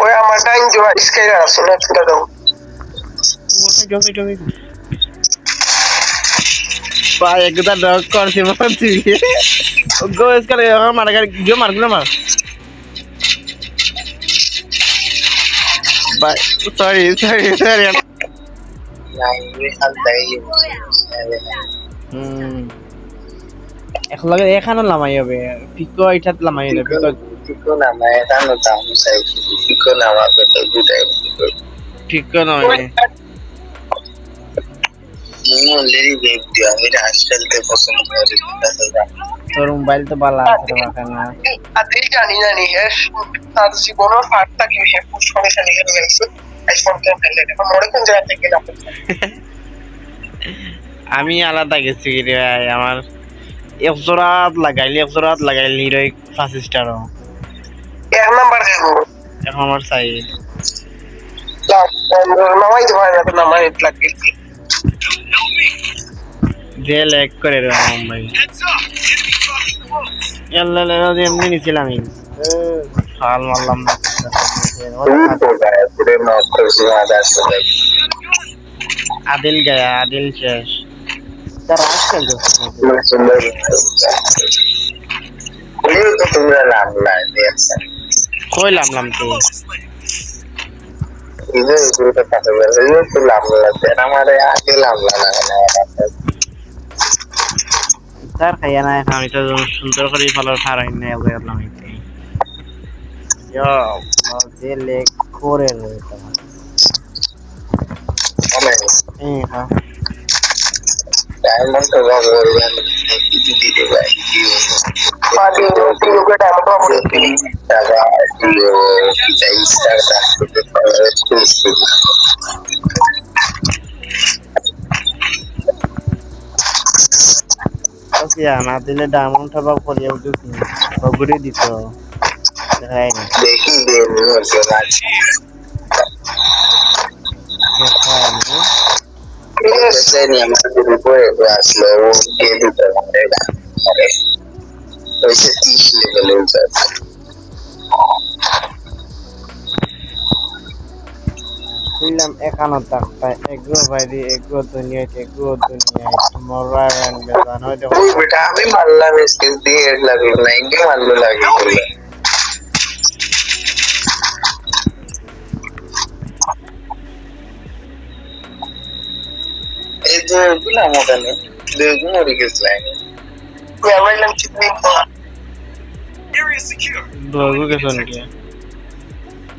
ওই আমার টাইম জোড়া স্কাইলার আছে না চিন্তা দাও ভাই একদম ডগ করছি বলছি গো স্কালে মার গাড়ি গো মার ভাই সরি এখন লাগে এখানে লামাই হবে পিকো এটাত লামাই না পিকো নামায় এখানে দাম চাইছি পিকো নামাবে তো দুটাই পিকো নয় অলরেডি দেখ দিও আমি রাশ খেলতে পছন্দ করি তোর মোবাইল তো ভালো আছে না আদি জানি তার জীবনের ফাটটা কি সে পুশ করে চলে গেছে আইফোন তো ফেলে এখন মনে কোন জায়গা থেকে না আমি আলাদা গেছি রে ভাই আমার এক জোড়াত লাগাইলি রে 5 স্টার এক নাম্বার দেবো এখন আমার চাই নামাই তো হয় না তো নামাই লাগে যে লেগ করে রে ভাই ইয়াল্লা এমনি নিছিলাম আমি ফাল মারলাম না আদিল গায়া আদিল শেষ তার আজকাল তোমরা লাভ নাই কইলাম তো ইগুলো কাছে তো লাভ লাগছে আমারে আগে লাভ না তার খাইয়া না আমি তো সুন্দর করে ফলো ছাড়াই না এলাম যে লেগ করে রয়েছে হ্যাঁ ডায়মন্ড তো ভালো দিতে ভাই পাদি তিনকে ডায়মন্ড বলে টাকা চাই স্টারটা ওকে না দিলে ডায়মন্ড টাকা করিয়ে উঠছি বগুড়ি দিত দেখি দে আমাদের উপরে আসলো কে দিতে ওইসে 30 লেভেলে উঠে Film একান্ন টাকা এগো বাইরে এগো দুনিয়ায় মরান বেজান হয় দেখো বেটা আমি মারলাম স্কিল দিয়ে হেড লাগলো না কি মারলো লাগে বলে এই যে গুলা মোটানে দেখুন ওর গেছে লাগে আমি চিনি বগু কে শুন কি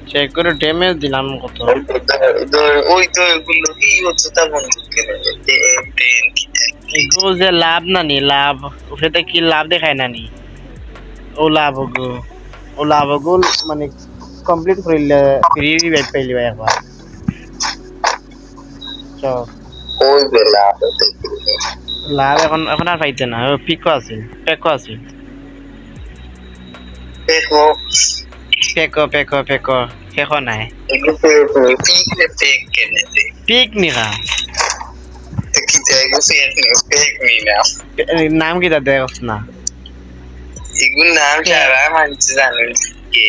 চেক করে ড্যামেজ দিলাম কত ওই তো এগুলো কি হচ্ছে তা বন্ধ করে এগো যে লাভ না নি লাভ ওটাতে কি লাভ দেখায় না নি ও লাভ গো মানে কমপ্লিট করিলে ফ্রি রিভাইভ পাইলি ভাই একবার তো ওই বেলা লাভ এখন আর পাইতে না পিকো আছে পেকো নাই পিক নিকা নাম কি দাদা দেখছ না এগুলো নাম যারা মানছে জানেন কে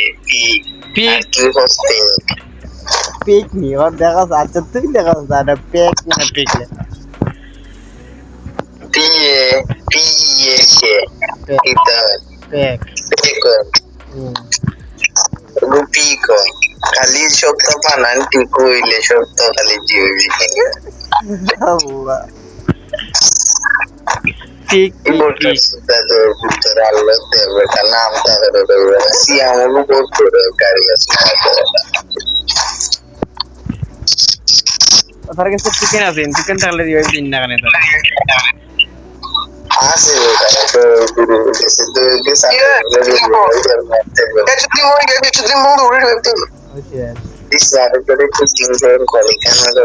পিক নি ওর দেখা আচ্ছা তুই দেখা দাদা পেক না পিক খালি শব্দ বানান ঠিক হইলে শব্দ খালি জিওবি পিক নাম গাড়ি আছে ওটার কাছে চিকেন আছে চিকেন থাকলে দিবে দিন না কেন আছে তো গুরু গেছে তো গেছে কিছু মুন্ডু উড়ে গেছে okay this Saturday cooking zone calling Canada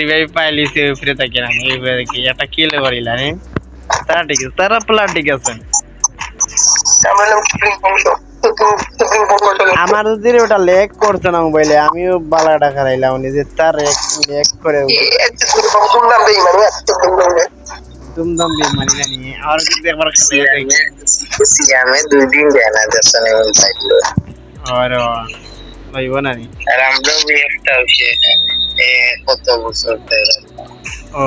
revive পাইলি সে ফিরে থাকে না এইবারে কি এটা কিলে করিলা রে তারা ঠিক আছে তারা প্লান ঠিক আছে আমার যদি ওটা লেগ করছে না মোবাইলে আমিও বালাটা খারাইলাম নিজে তার লেগ করে দুমদাম বেমানি নানি আর কিন্তু একবার খেলে দেখি সিয়ামে 2 দিন যায় না দর্শনে পাইলো আর ভাইব নানি আর আমরাও একটা হচ্ছে কত বছর ধরে ও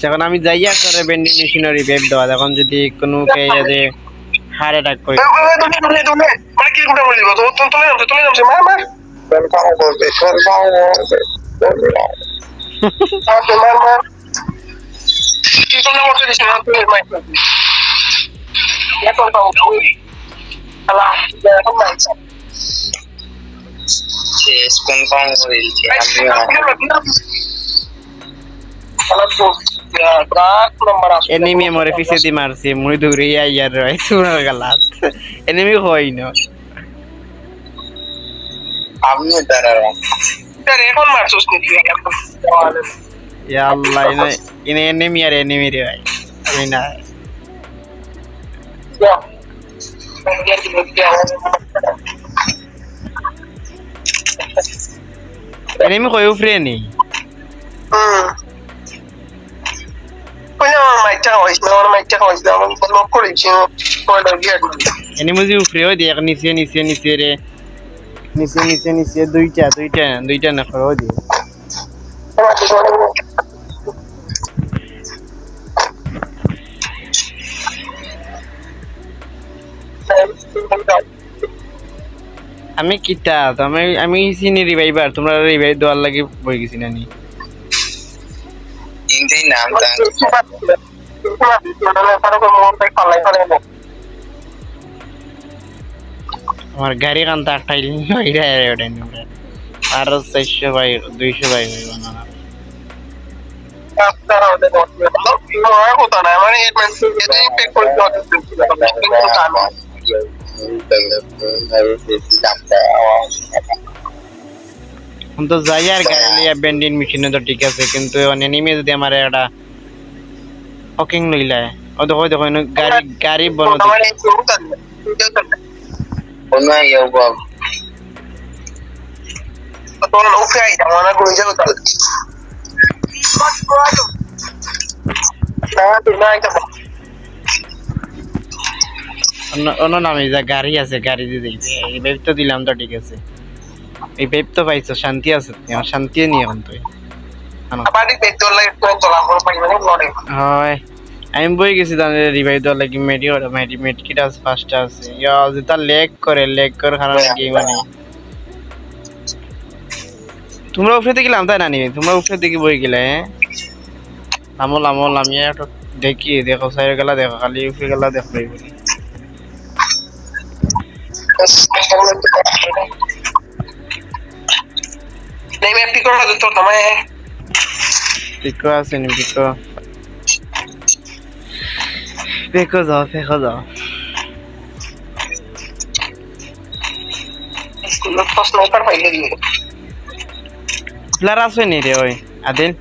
এখন আমি যাইয়া করে বেন্ডিং মেশিনারি বেব দেওয়া এখন যদি কোনো কে যে হার্ট অ্যাটাক করে শেষ কনফার্ম করেছি enemy amore পিছে দি মারছে মুই দৌড়ে ইয়ার রয় সুনার গালাত enemy হই না আমি দাঁড়ালাম এখন মারছস নাকি ইয়া আল্লাহ ইনে enemy আর enemy রে ভাই আমি না enemy কই উফরে নি enemy জি উফরে ওই দেখ নিচে রে নিচে দুইটা না করে ওই দিয়ে আমি কিতা আমি চিনি রিভাইভার তোমরা রিভাইভ দেওয়ার লাগি বই গেছি নানি তিনটেই নাম আমার গাড়ি কান্তা একটাই নইরা ওটা নিয়ে আর 400 ভাই 200 ভাই হইব না हम तो যাই আর গাড়ি লিয়া বেন্ডিং মেশিনে তো ঠিক আছে কিন্তু এনিমি যদি আমার এটা ওকিং লইলা ও দেখো গাড়ি বনো কোনো ইয়ে বাব তোর ওকে আইটা মনে কই যাও তাহলে না তুই না আইটা অন্য নামে যা গাড়ি আছে গাড়ি দিয়ে দিই এই বেব তো দিলাম তো ঠিক আছে এই বেব তো পাইছো শান্তি আছে আমার শান্তি নিয়ে এখন তুই বাড়ি পেট্রোল লাগে কোন তোলা করে পাই মানে লড়ে হয় আমি বই গেছি তাহলে রিভাইভ দেওয়ার লাগি মেড কিট আছে ফার্স্ট আছে ইয়া যেটা লেগ করে কারণে গেম মানে তোমরা উপরে থেকে গেলাম তাই না নিবি তোমরা উপরে থেকে বই গেলে আমল আমি একটু দেখো সাইড গেলা দেখো খালি উপরে গেলা দেখো বলি नहीं मैं पिको ना तो मैं पिको আছে নি पिको যাও स्कूल में तो स्नाइपर पहले दिए প্লেয়ার আছে নি রে ওই আদিল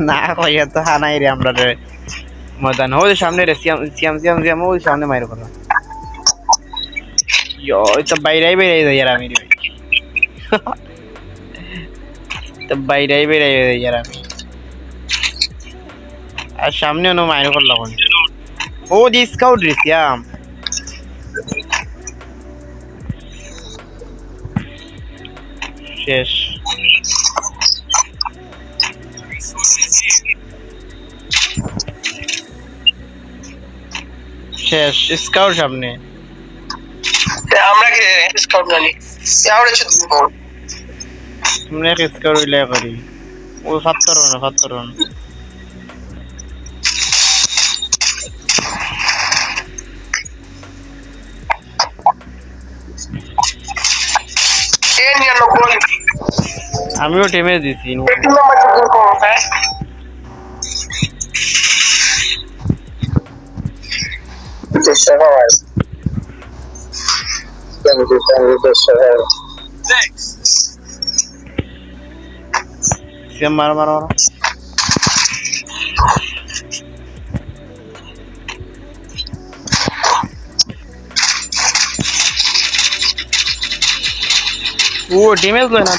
না কইয়া তো হানাই রে আমরা রে ময়দান ওই সামনে রে সিয়াম ওই সামনে মাইর কথা ইয়ো এটা বাইরে যাই আর আমি রে তো বাইরে যাই আর আমি আর সামনে নো মাইর করলাম ও দি স্কাউট রে সিয়াম শেষ স্কাউট সামনে আমরা কি স্কাউট জানি ইয়ারে ছিল আমরা কি স্কাউট ইলে করি ও 17 রান আমিও টিমে দিছি মারো ও ড্যামেজ লয় না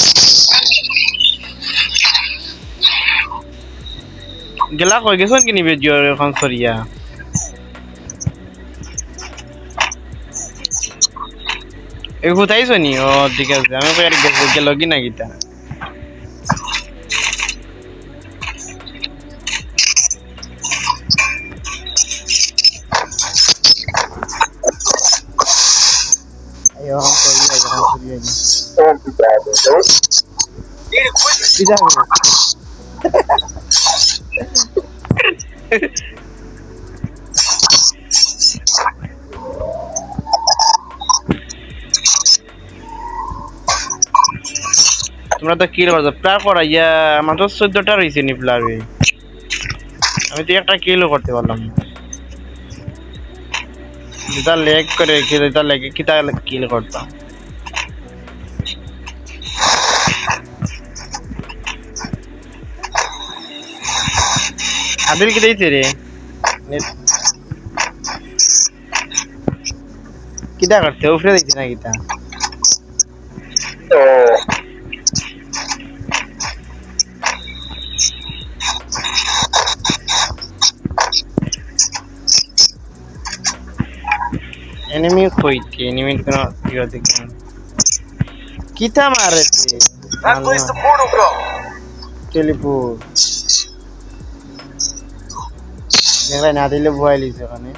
গেলা কই গেছন কি নিবে জিওর এখন সরিয়া এই কোথায়ছ নি ও ঠিক আছে আমি কই আর গেল কি না গিতা ayo हम तो ये जगह सरिया जी इधर তোমরা তো কিল করছো প্লার করা ইয়া মাত্র 14টা রইছে নি প্লারে আমি তো একটা কিলও করতে পারলাম যেটা লেগ করে যেটা লেগে কিটা কিল করতাম আদিল কি দিয়েছে রে কিটা করতে উপরে দিয়েছে না কিটা ও enemy koiti enemy kono tiro dekhi kita marete Aku is the board bro. teleport নেরা না দিলে ভয় লিছে ওখানে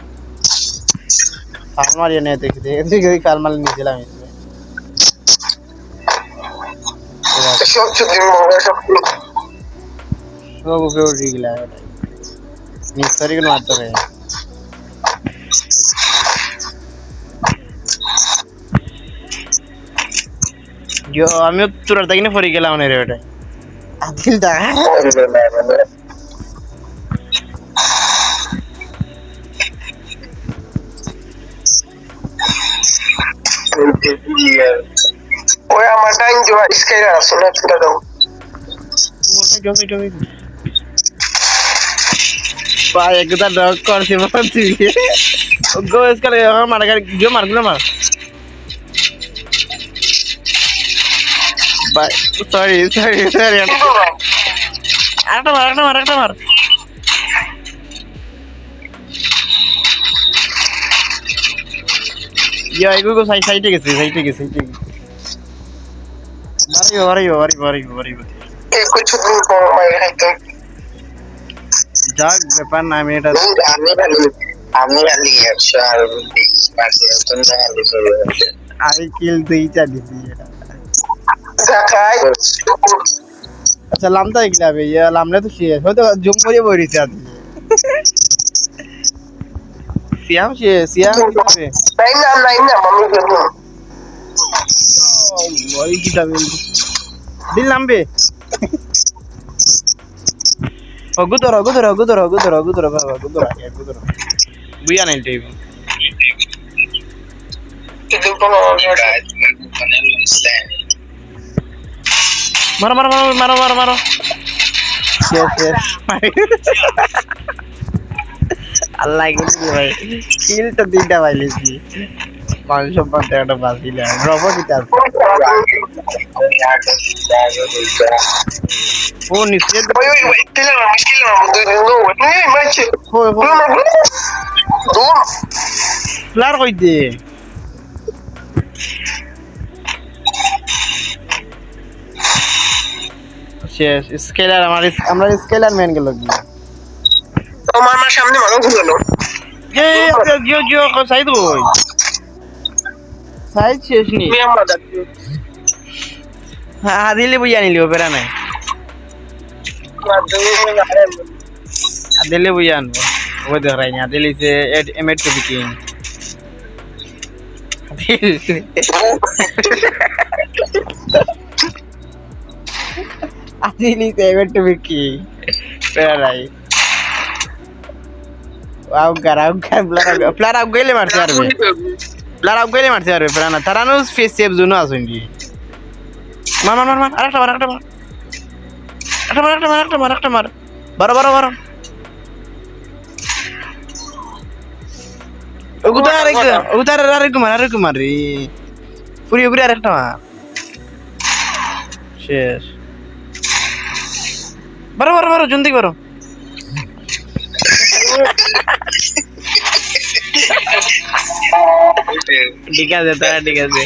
ফার্মার এনে দেখি দেখি কালমাল নিছিলাম Shot to the more shot. সব উপরে উঠে গেলা নিস্তরি কোন মারতে হবে yo আমি তোর দাগিনে পড়ে গেলাম না রে বেটা আদিল দা Oy আমার টাইম জোয়া স্কাইরা আসলে ছুটা দাও ওটা জমি পায় একদা ডগ করছি মারছি গো স্কালে মার গুলো মার বাই সরি আরেকটা মার ইয়া এগুলো সাইডে গেছে বাড়ি এই কিছু দিন পর মাই হাইতে যাক ব্যাপার না আমি এটা আমি খালি 100 আর 20 পাশে তুমি জানলে শুরু আই কিল দুইটা দিছি এটা দেখাই আচ্ছা লামটা ইগলাবে ইয়া লামলে তো শেষ হয়তো জুম করে বইরিছে আদি সিয়াম হবে নাই না মামি দেব ওই কিটা দিল নামবে গুদর বাবা গুদর বুয়া নাই দেব কিন্তু কোনো মারো শেষ আল্লাহ গেছি ভাই কিল তো তিনটা পাইলেছি মানুষ সম্পর্কে একটা বাঁচিলে রবো দিতে ও নিশ্চয় ওই তেলে মুশকিল নো নেই মাইছে প্লার কই দে শেষ স্কেলার আমরা স্কেলার ম্যান গেল কি তোমার আমার সামনে মানুষ গেল জিও সাইদ কই সাইদ শেষ নি আমি আমরা দেখি হ্যাঁ দিলে বুঝা নিলি ওপেরা নাই দিলে বুঝা আনবো ও ধরাই না দিলি সে এমএড টু বিকিং দিলি সে এমএড টু বিকিং পেরাই আউ গার প্লার আউ গেলে মারতে পারবে প্রাণা তারানো ফেস সেভ জোন আসুনগি মার আরেকটা মার বারো ওগুতার আরেকটু মার রে পুরি আরেকটা মার শেষ বারো বারো বারো জলদি করো ঠিক আছে তারা ঠিক আছে